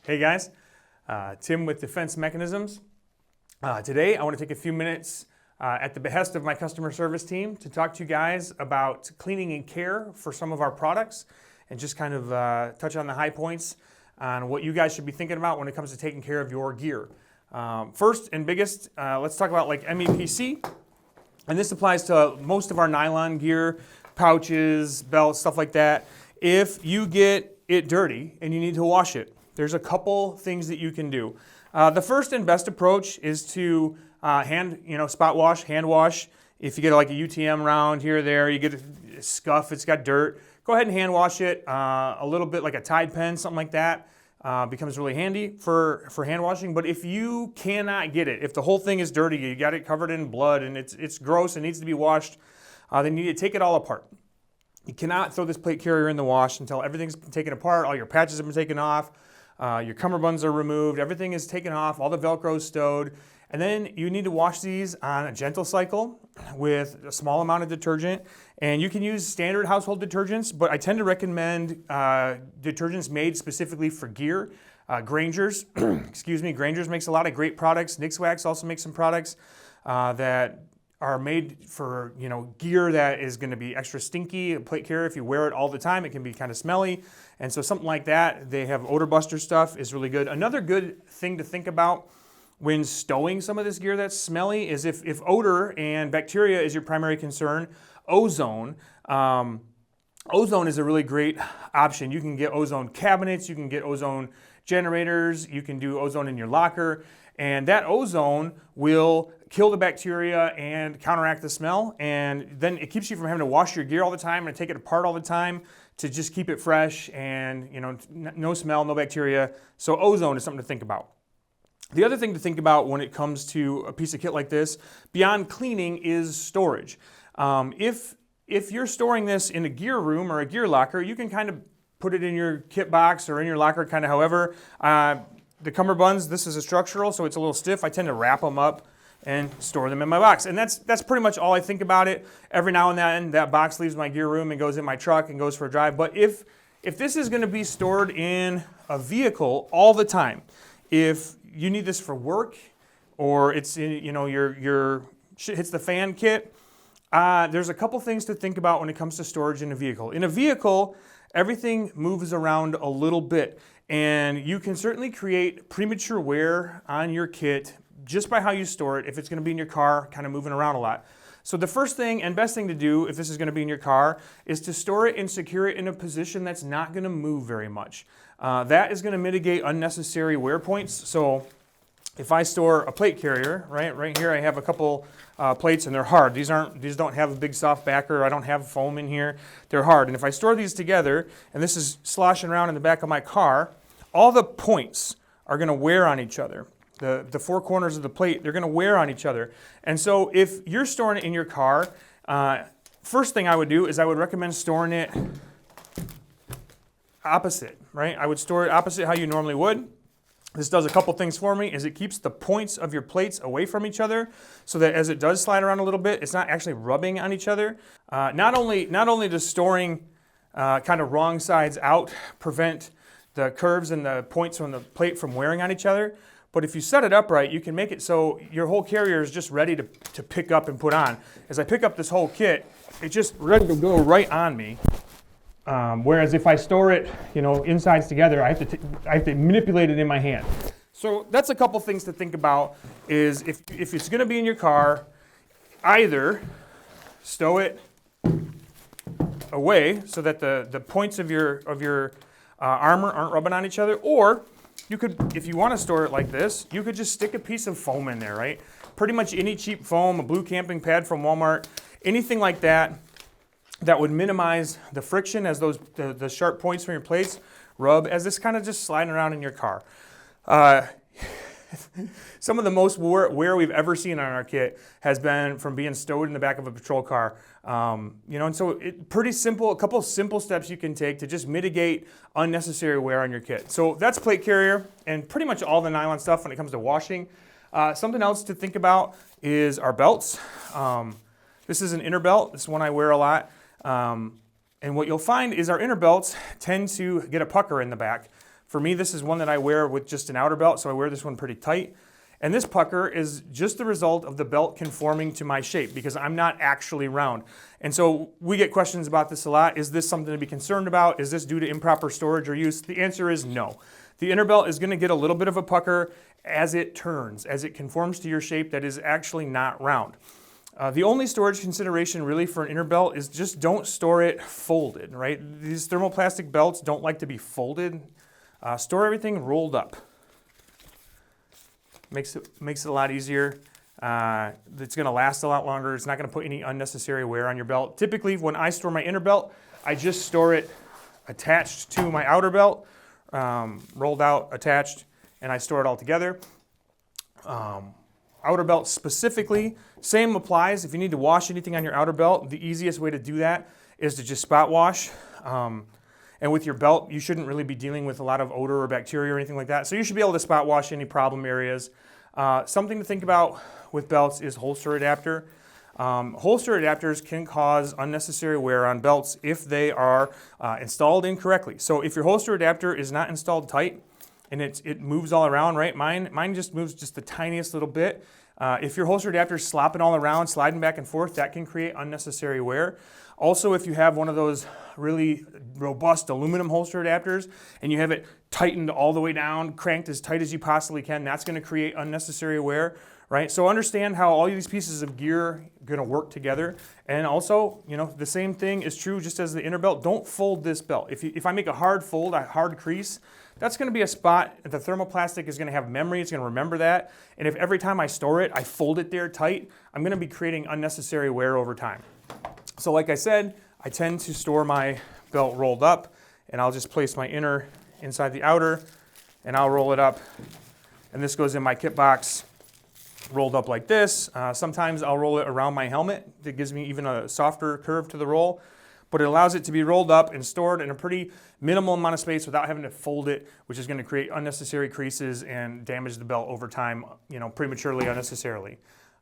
Hey guys, Tim with Defense Mechanisms. Today I want to take a few minutes at the behest of my customer service team to talk to you guys about cleaning and care for some of our products and just kind of touch on the high points on what you guys should be thinking about when it comes to taking care of your gear. First and biggest, let's talk about like MEPC, and this applies to most of our nylon gear, pouches, belts, stuff like that. If you get it dirty and you need to wash it, there's a couple things that you can do. The first and best approach is to spot wash, hand wash. If you get like a UTM round here or there, you get a scuff, it's got dirt, go ahead and hand wash it. A little bit like a Tide pen, something like that, becomes really handy for hand washing. But if you cannot get it, if the whole thing is dirty, you got it covered in blood and it's gross and needs to be washed, then you need to take it all apart. You cannot throw this plate carrier in the wash until everything's been taken apart, all your patches have been taken off, your cummerbunds are removed, everything is taken off, all the Velcro is stowed, and then you need to wash these on a gentle cycle with a small amount of detergent. And you can use standard household detergents, but I tend to recommend detergents made specifically for gear. Granger's, Granger's makes a lot of great products. Nix Wax also makes some products that are made for gear that is going to be extra stinky. A plate carrier, if you wear it all the time, it can be kind of smelly. And so something like that, they have odor buster stuff, is really good. Another good thing to think about when stowing some of this gear that's smelly is if odor and bacteria is your primary concern, ozone. Ozone is a really great option. You can get ozone cabinets, you can get ozone generators, you can do ozone in your locker, and that ozone will kill the bacteria and counteract the smell, and then it keeps you from having to wash your gear all the time and take it apart all the time to just keep it fresh and no smell, no bacteria. So ozone is something to think about. The other thing to think about when it comes to a piece of kit like this, beyond cleaning, is storage. If you're storing this in a gear room or a gear locker, you can kind of put it in your kit box or in your locker, kind of however. The cummerbunds, this is a structural, so it's a little stiff. I tend to wrap them up and store them in my box. And that's pretty much all I think about it. Every now and then, that box leaves my gear room and goes in my truck and goes for a drive. But if this is going to be stored in a vehicle all the time, if you need this for work, or it's in your shit hits the fan kit, there's a couple things to think about when it comes to storage in a vehicle. In a vehicle, everything moves around a little bit, and you can certainly create premature wear on your kit just by how you store it if it's going to be in your car, kind of moving around a lot. So the first thing and best thing to do if this is going to be in your car is to store it and secure it in a position that's not going to move very much. That is going to mitigate unnecessary wear points. So if I store a plate carrier, right here I have a couple plates and they're hard. These don't have a big soft backer. I don't have foam in here. They're hard. And if I store these together, and this is sloshing around in the back of my car, all the points are going to wear on each other. The four corners of the plate, they're going to wear on each other. And so if you're storing it in your car, first thing I would do is I would recommend storing it opposite, right? I would store it opposite how you normally would. This does a couple things for me, is it keeps the points of your plates away from each other so that as it does slide around a little bit, it's not actually rubbing on each other. Not only does storing kind of wrong sides out prevent the curves and the points on the plate from wearing on each other, but if you set it up right, you can make it so your whole carrier is just ready to pick up and put on. As I pick up this whole kit, it's just ready to go right on me. Whereas if I store it, insides together, I have to manipulate it in my hand. So that's a couple things to think about. Is if it's going to be in your car, either stow it away so that the points of your armor aren't rubbing on each other, or you could, if you want to store it like this, you could just stick a piece of foam in there, right? Pretty much any cheap foam, a blue camping pad from Walmart, anything like that would minimize the friction as the sharp points from your plates rub as this kind of just sliding around in your car. Some of the most wear we've ever seen on our kit has been from being stowed in the back of a patrol car. And so pretty simple, a couple of simple steps you can take to just mitigate unnecessary wear on your kit. So that's plate carrier and pretty much all the nylon stuff when it comes to washing. Something else to think about is our belts. This is an inner belt. This is one I wear a lot. And what you'll find is our inner belts tend to get a pucker in the back. For me, this is one that I wear with just an outer belt, so I wear this one pretty tight. And this pucker is just the result of the belt conforming to my shape because I'm not actually round. And so we get questions about this a lot. Is this something to be concerned about? Is this due to improper storage or use? The answer is no. The inner belt is going to get a little bit of a pucker as it turns, as it conforms to your shape that is actually not round. The only storage consideration really for an inner belt is just don't store it folded, right? These thermoplastic belts don't like to be folded. Store everything rolled up. Makes it a lot easier. It's going to last a lot longer. It's not going to put any unnecessary wear on your belt. Typically, when I store my inner belt, I just store it attached to my outer belt, rolled out, attached, and I store it all together. Outer belt specifically, same applies. If you need to wash anything on your outer belt, the easiest way to do that is to just spot wash. And with your belt, you shouldn't really be dealing with a lot of odor or bacteria or anything like that. So you should be able to spot wash any problem areas. Something to think about with belts is holster adapter. Holster adapters can cause unnecessary wear on belts if they are installed incorrectly. So if your holster adapter is not installed tight and it moves all around, right? Mine just moves just the tiniest little bit. If your holster adapter is slopping all around, sliding back and forth, that can create unnecessary wear. Also, if you have one of those really robust aluminum holster adapters and you have it tightened all the way down, cranked as tight as you possibly can, that's going to create unnecessary wear, right? So understand how all these pieces of gear are going to work together. And also, the same thing is true just as the inner belt. Don't fold this belt. If I make a hard fold, a hard crease, that's going to be a spot. The thermoplastic is going to have memory. It's going to remember that. And if every time I store it, I fold it there tight, I'm going to be creating unnecessary wear over time. So like I said, I tend to store my belt rolled up, and I'll just place my inner inside the outer, and I'll roll it up. And this goes in my kit box rolled up like this. Sometimes I'll roll it around my helmet. That gives me even a softer curve to the roll. But it allows it to be rolled up and stored in a pretty minimal amount of space without having to fold it, which is going to create unnecessary creases and damage the belt over time, prematurely, unnecessarily.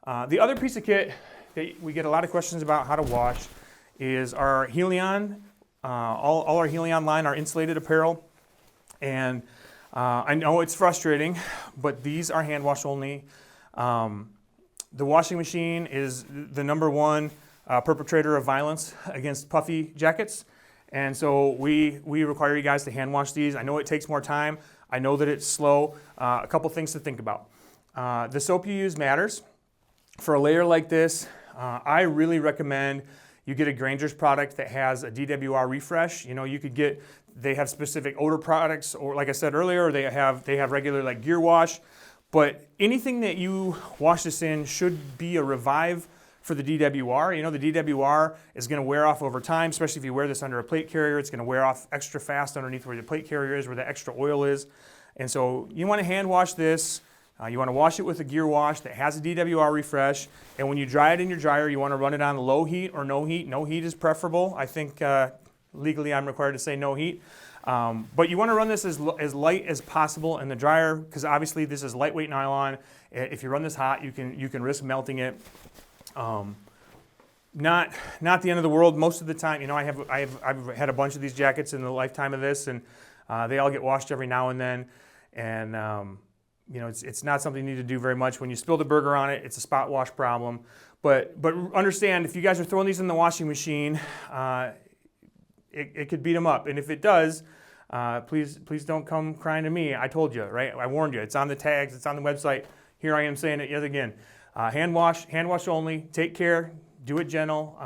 The other piece of kit that we get a lot of questions about how to wash is our Helion. All our Helion line are insulated apparel. And I know it's frustrating, but these are hand wash only. The washing machine is the number one perpetrator of violence against puffy jackets. And so we require you guys to hand wash these. I know it takes more time. I know that it's slow. A couple things to think about. The soap you use matters. For a layer like this, I really recommend you get a Granger's product that has a DWR refresh. You could get, they have specific odor products, or like I said earlier, they have regular like gear wash. But anything that you wash this in should be a revive for the DWR. The DWR is going to wear off over time, especially if you wear this under a plate carrier. It's going to wear off extra fast underneath where the plate carrier is, where the extra oil is. And so you want to hand wash this. You want to wash it with a gear wash that has a DWR refresh. And when you dry it in your dryer, you want to run it on low heat or no heat. No heat is preferable. I think legally I'm required to say no heat. But you want to run this as light as possible in the dryer, because obviously this is lightweight nylon. If you run this hot, you can risk melting it. Not the end of the world. Most of the time, I've had a bunch of these jackets in the lifetime of this, and they all get washed every now and then. And it's not something you need to do very much. When you spill the burger on it, it's a spot wash problem. But understand, if you guys are throwing these in the washing machine, it could beat them up. And if it does, please don't come crying to me. I told you, right? I warned you. It's on the tags. It's on the website. Here I am saying it yet again. Hand wash only. Take care. Do it gentle.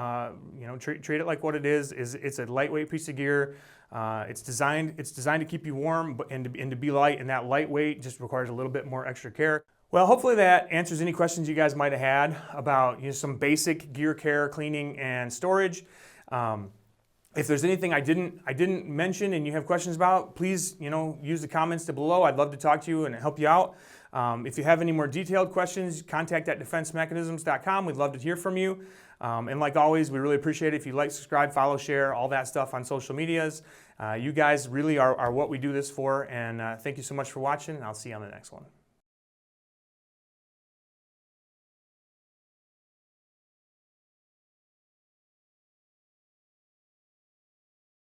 Treat it like what it is. It's a lightweight piece of gear. It's designed to keep you warm and to be light, and that lightweight just requires a little bit more extra care. Well, hopefully that answers any questions you guys might have had about some basic gear care, cleaning, and storage. If there's anything I didn't mention and you have questions about, please use the comments below. I'd love to talk to you and help you out. If you have any more detailed questions, contact at defensemechanisms.com. We'd love to hear from you. And like always, we really appreciate it if you like, subscribe, follow, share, all that stuff on social medias. You guys really are what we do this for. And thank you so much for watching, and I'll see you on the next one.